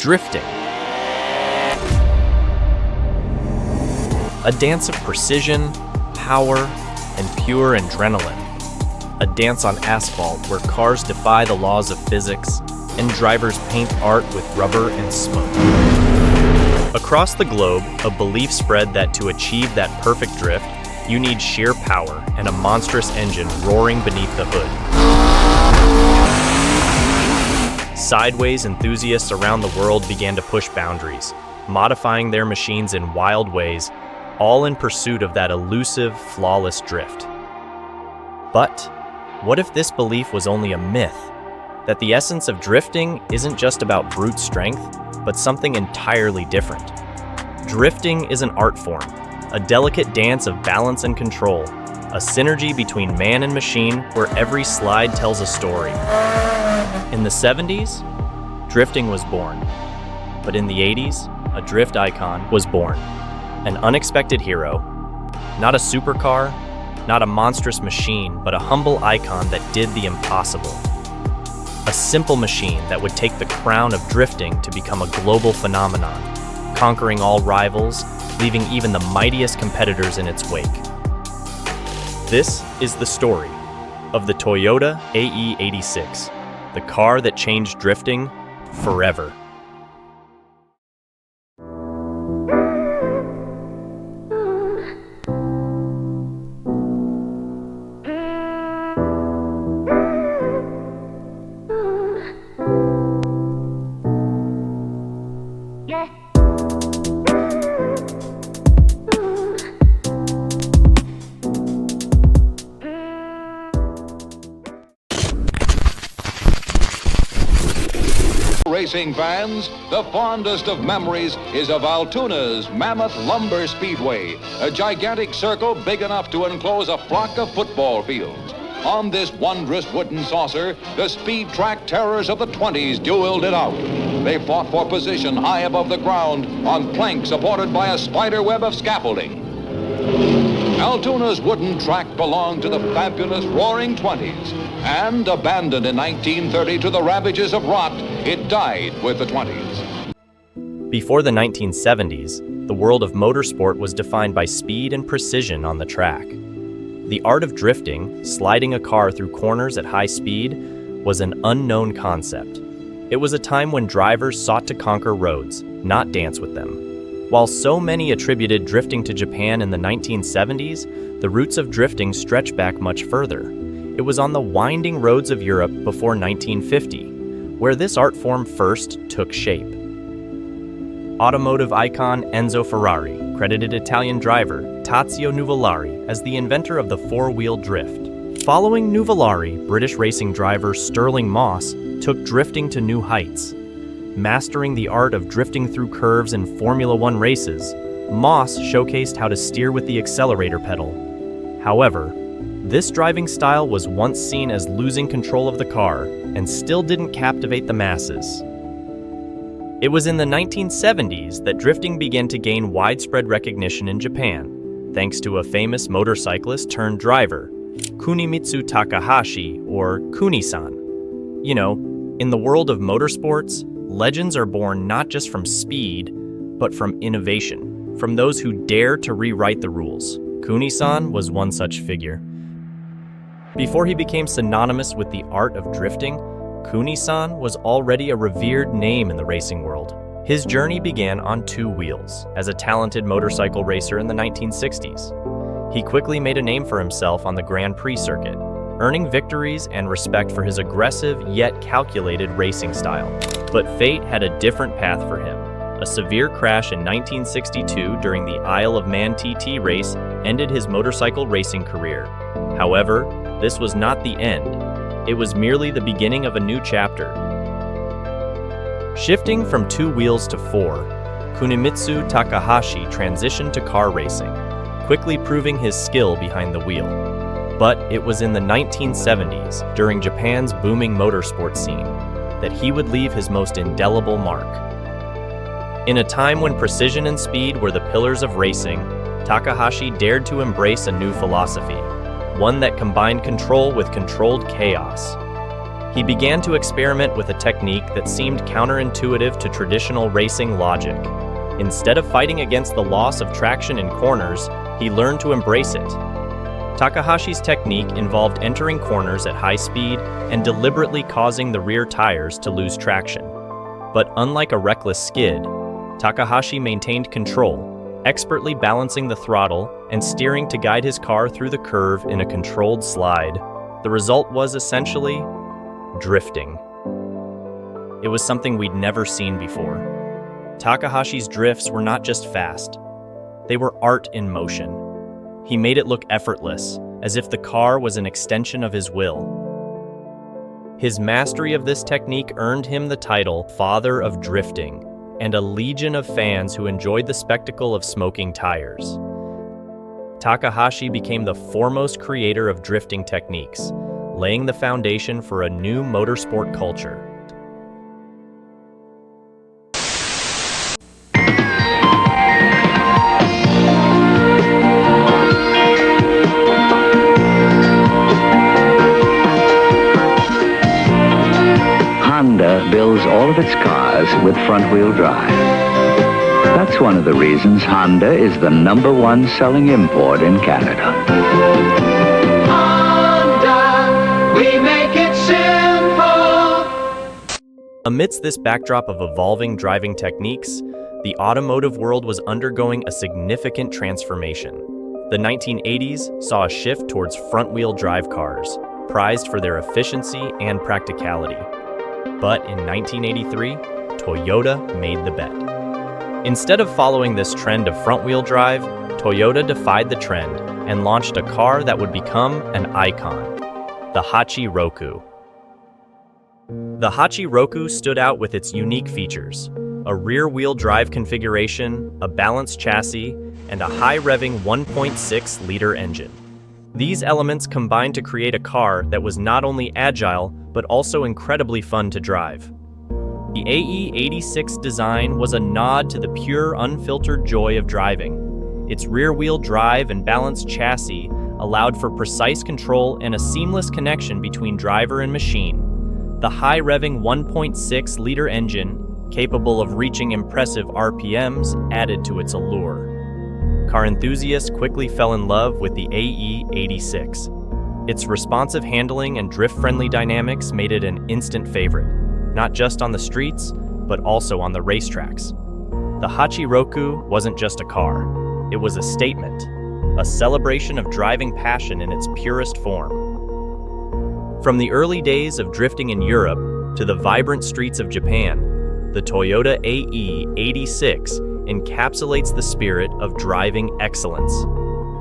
Drifting. A dance of precision, power, and pure adrenaline. A dance on asphalt where cars defy the laws of physics and drivers paint art with rubber and smoke. Across the globe, a belief spread that to achieve that perfect drift, you need sheer power and a monstrous engine roaring beneath the hood. Sideways enthusiasts around the world began to push boundaries, modifying their machines in wild ways, all in pursuit of that elusive, flawless drift. But what if this belief was only a myth? That the essence of drifting isn't just about brute strength, but something entirely different. Drifting is an art form, a delicate dance of balance and control, a synergy between man and machine where every slide tells a story. In the 70s, drifting was born. But in the 80s, a drift icon was born. An unexpected hero. Not a supercar, not a monstrous machine, but a humble icon that did the impossible. A simple machine that would take the crown of drifting to become a global phenomenon, conquering all rivals, leaving even the mightiest competitors in its wake. This is the story of the Toyota AE86, the car that changed drifting forever. Racing fans, the fondest of memories is of Altoona's Mammoth Lumber Speedway, a gigantic circle big enough to enclose a flock of football fields. On this wondrous wooden saucer, the speed track terrors of the 20s dueled it out. They fought for position high above the ground on planks supported by a spider web of scaffolding. Altoona's wooden track belonged to the fabulous Roaring Twenties, and abandoned in 1930 to the ravages of rot, it died with the 20s. Before the 1970s, the world of motorsport was defined by speed and precision on the track. The art of drifting, sliding a car through corners at high speed, was an unknown concept. It was a time when drivers sought to conquer roads, not dance with them. While so many attributed drifting to Japan in the 1970s, the roots of drifting stretch back much further. It was on the winding roads of Europe before 1950, where this art form first took shape. Automotive icon Enzo Ferrari credited Italian driver Tazio Nuvolari as the inventor of the four-wheel drift. Following Nuvolari, British racing driver Stirling Moss took drifting to new heights. Mastering the art of drifting through curves in Formula One races, Moss showcased how to steer with the accelerator pedal. However, this driving style was once seen as losing control of the car and still didn't captivate the masses. It was in the 1970s that drifting began to gain widespread recognition in Japan, thanks to a famous motorcyclist turned driver, Kunimitsu Takahashi, or Kuni-san. You know, in the world of motorsports, legends are born not just from speed, but from innovation, from those who dare to rewrite the rules. Kuni-san was one such figure. Before he became synonymous with the art of drifting, Kuni-san was already a revered name in the racing world. His journey began on two wheels, as a talented motorcycle racer in the 1960s. He quickly made a name for himself on the Grand Prix circuit, earning victories and respect for his aggressive yet calculated racing style. But fate had a different path for him. A severe crash in 1962 during the Isle of Man TT race ended his motorcycle racing career. However, this was not the end. It was merely the beginning of a new chapter. Shifting from two wheels to four, Kunimitsu Takahashi transitioned to car racing, quickly proving his skill behind the wheel. But it was in the 1970s, during Japan's booming motorsport scene, that he would leave his most indelible mark. In a time when precision and speed were the pillars of racing, Takahashi dared to embrace a new philosophy, one that combined control with controlled chaos. He began to experiment with a technique that seemed counterintuitive to traditional racing logic. Instead of fighting against the loss of traction in corners, he learned to embrace it. Takahashi's technique involved entering corners at high speed and deliberately causing the rear tires to lose traction. But unlike a reckless skid, Takahashi maintained control, expertly balancing the throttle and steering to guide his car through the curve in a controlled slide. The result was essentially drifting. It was something we'd never seen before. Takahashi's drifts were not just fast, they were art in motion. He made it look effortless, as if the car was an extension of his will. His mastery of this technique earned him the title Father of Drifting, and a legion of fans who enjoyed the spectacle of smoking tires. Takahashi became the foremost creator of drifting techniques, laying the foundation for a new motorsport culture. Honda builds all of its cars with front-wheel drive. That's one of the reasons Honda is the #1 selling import in Canada. Honda, we make it simple. Amidst this backdrop of evolving driving techniques, the automotive world was undergoing a significant transformation. The 1980s saw a shift towards front-wheel drive cars, prized for their efficiency and practicality. But in 1983, Toyota made the bet. Instead of following this trend of front-wheel drive, Toyota defied the trend and launched a car that would become an icon, the Hachiroku. The Hachiroku stood out with its unique features: a rear-wheel drive configuration, a balanced chassis, and a high-revving 1.6-liter engine. These elements combined to create a car that was not only agile, but also incredibly fun to drive. The AE86 design was a nod to the pure, unfiltered joy of driving. Its rear-wheel drive and balanced chassis allowed for precise control and a seamless connection between driver and machine. The high-revving 1.6-liter engine, capable of reaching impressive RPMs, added to its allure. Car enthusiasts quickly fell in love with the AE86. Its responsive handling and drift-friendly dynamics made it an instant favorite, not just on the streets, but also on the racetracks. The Hachiroku wasn't just a car. It was a statement, a celebration of driving passion in its purest form. From the early days of drifting in Europe to the vibrant streets of Japan, the Toyota AE86 encapsulates the spirit of driving excellence.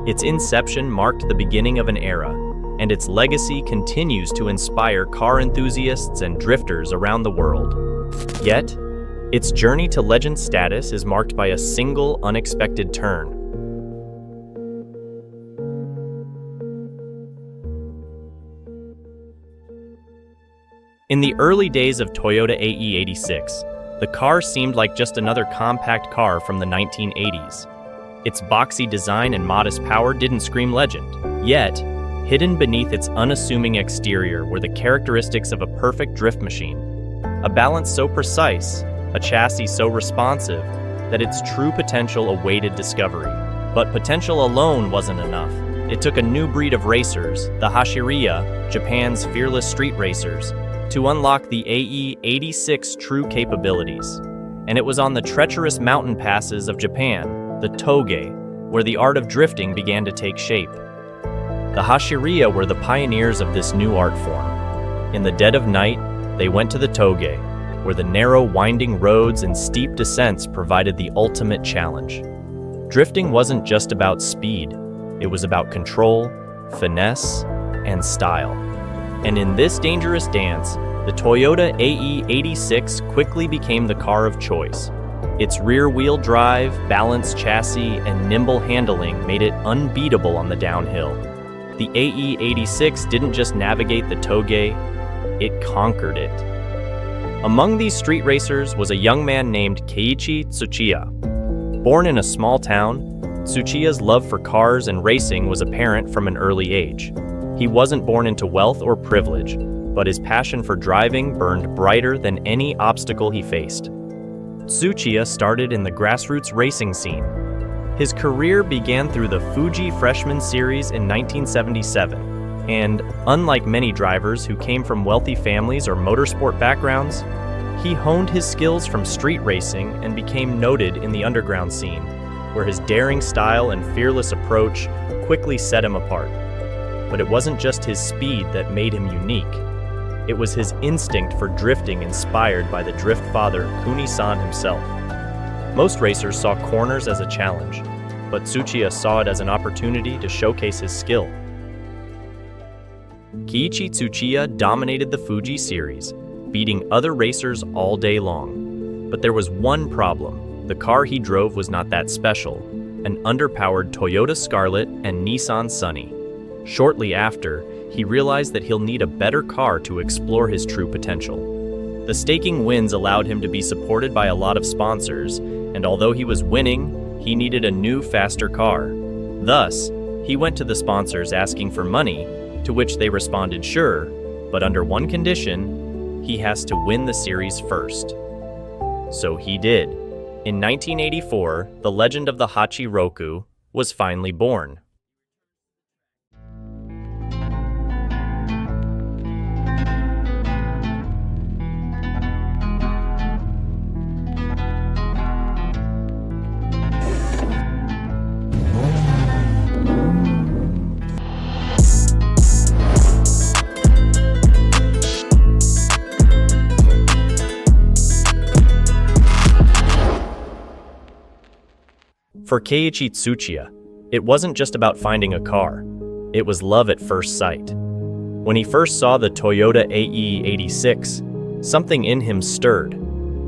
Its inception marked the beginning of an era, and its legacy continues to inspire car enthusiasts and drifters around the world. Yet, its journey to legend status is marked by a single unexpected turn. In the early days of Toyota AE86, the car seemed like just another compact car from the 1980s. Its boxy design and modest power didn't scream legend. Yet, hidden beneath its unassuming exterior were the characteristics of a perfect drift machine. A balance so precise, a chassis so responsive, that its true potential awaited discovery. But potential alone wasn't enough. It took a new breed of racers, the Hachiroku, Japan's fearless street racers, to unlock the AE86's true capabilities. And it was on the treacherous mountain passes of Japan, the Toge, where the art of drifting began to take shape. The Hachiroku were the pioneers of this new art form. In the dead of night, they went to the Toge, where the narrow, winding roads and steep descents provided the ultimate challenge. Drifting wasn't just about speed, it was about control, finesse, and style. And in this dangerous dance, the Toyota AE86 quickly became the car of choice. Its rear-wheel drive, balanced chassis, and nimble handling made it unbeatable on the downhill. The AE86 didn't just navigate the Toge, it conquered it. Among these street racers was a young man named Keiichi Tsuchiya. Born in a small town, Tsuchiya's love for cars and racing was apparent from an early age. He wasn't born into wealth or privilege, but his passion for driving burned brighter than any obstacle he faced. Tsuchiya started in the grassroots racing scene. His career began through the Fuji Freshman Series in 1977, and unlike many drivers who came from wealthy families or motorsport backgrounds, he honed his skills from street racing and became noted in the underground scene, where his daring style and fearless approach quickly set him apart. But it wasn't just his speed that made him unique. It was his instinct for drifting inspired by the drift father Kuni-san himself. Most racers saw corners as a challenge, but Tsuchiya saw it as an opportunity to showcase his skill. Kiichi Tsuchiya dominated the Fuji Series, beating other racers all day long. But there was one problem. The car he drove was not that special, an underpowered Toyota Scarlet and Nissan Sunny. Shortly after, he realized that he'll need a better car to explore his true potential. The staking wins allowed him to be supported by a lot of sponsors, and although he was winning, he needed a new, faster car. Thus, he went to the sponsors asking for money, to which they responded sure, but under one condition: he has to win the series first. So he did. In 1984, the legend of the Hachiroku was finally born. For Keiichi Tsuchiya, it wasn't just about finding a car, it was love at first sight. When he first saw the Toyota AE86, something in him stirred.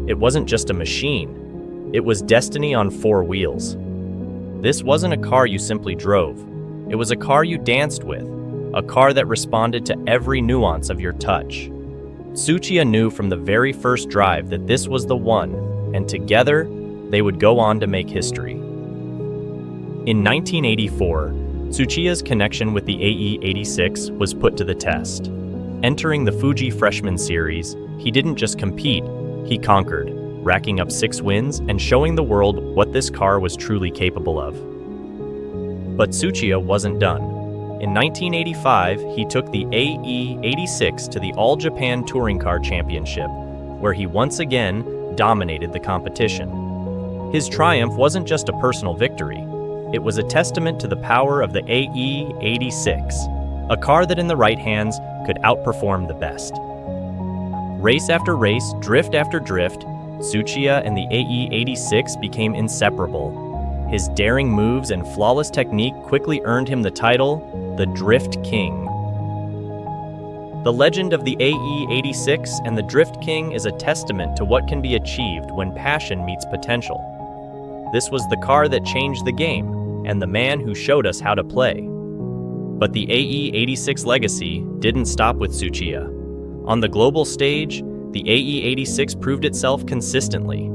It wasn't just a machine, it was destiny on four wheels. This wasn't a car you simply drove, it was a car you danced with, a car that responded to every nuance of your touch. Tsuchiya knew from the very first drive that this was the one, and together, they would go on to make history. In 1984, Tsuchiya's connection with the AE86 was put to the test. Entering the Fuji Freshman Series, he didn't just compete, he conquered, racking up 6 wins and showing the world what this car was truly capable of. But Tsuchiya wasn't done. In 1985, he took the AE86 to the All Japan Touring Car Championship, where he once again dominated the competition. His triumph wasn't just a personal victory. It was a testament to the power of the AE86, a car that in the right hands could outperform the best. Race after race, drift after drift, Tsuchiya and the AE86 became inseparable. His daring moves and flawless technique quickly earned him the title, the Drift King. The legend of the AE86 and the Drift King is a testament to what can be achieved when passion meets potential. This was the car that changed the game, and the man who showed us how to play. But the AE86 legacy didn't stop with Tsuchiya. On the global stage, the AE86 proved itself consistently.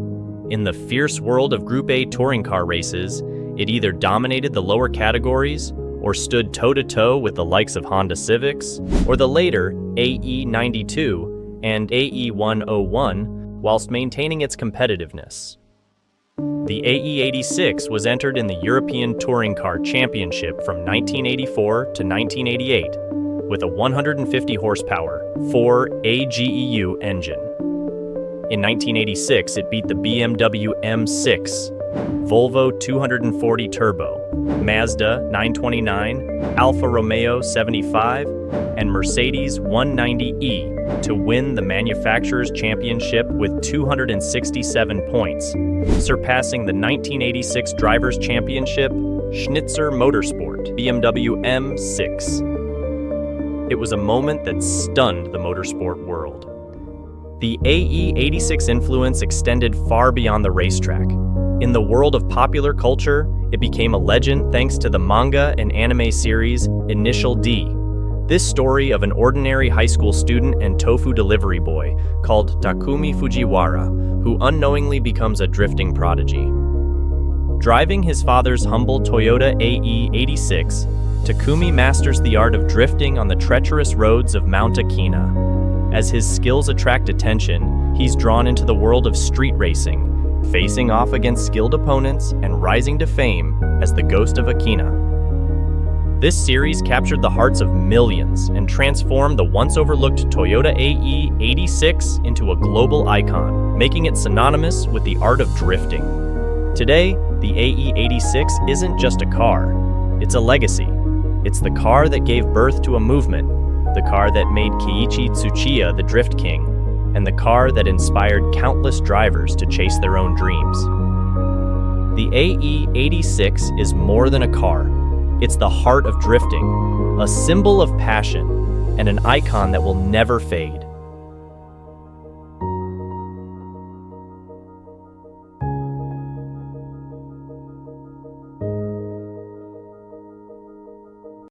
In the fierce world of Group A touring car races, it either dominated the lower categories or stood toe-to-toe with the likes of Honda Civics, or the later AE92 and AE101, whilst maintaining its competitiveness. The AE86 was entered in the European Touring Car Championship from 1984 to 1988 with a 150 horsepower 4 AGEU engine. In 1986, it beat the BMW M6, Volvo 240 Turbo, Mazda 929, Alfa Romeo 75, and Mercedes 190E to win the Manufacturers' Championship with 267 points, surpassing the 1986 Drivers' Championship Schnitzer Motorsport BMW M6. It was a moment that stunned the motorsport world. The AE86 influence extended far beyond the racetrack. In the world of popular culture, it became a legend thanks to the manga and anime series Initial D. This story of an ordinary high school student and tofu delivery boy called Takumi Fujiwara, who unknowingly becomes a drifting prodigy. Driving his father's humble Toyota AE86, Takumi masters the art of drifting on the treacherous roads of Mount Akina. As his skills attract attention, he's drawn into the world of street racing, facing off against skilled opponents and rising to fame as the Ghost of Akina. This series captured the hearts of millions and transformed the once overlooked Toyota AE86 into a global icon, making it synonymous with the art of drifting. Today, the AE86 isn't just a car, it's a legacy. It's the car that gave birth to a movement, the car that made Keiichi Tsuchiya the Drift King, and the car that inspired countless drivers to chase their own dreams. The AE86 is more than a car. It's the heart of drifting, a symbol of passion, and an icon that will never fade.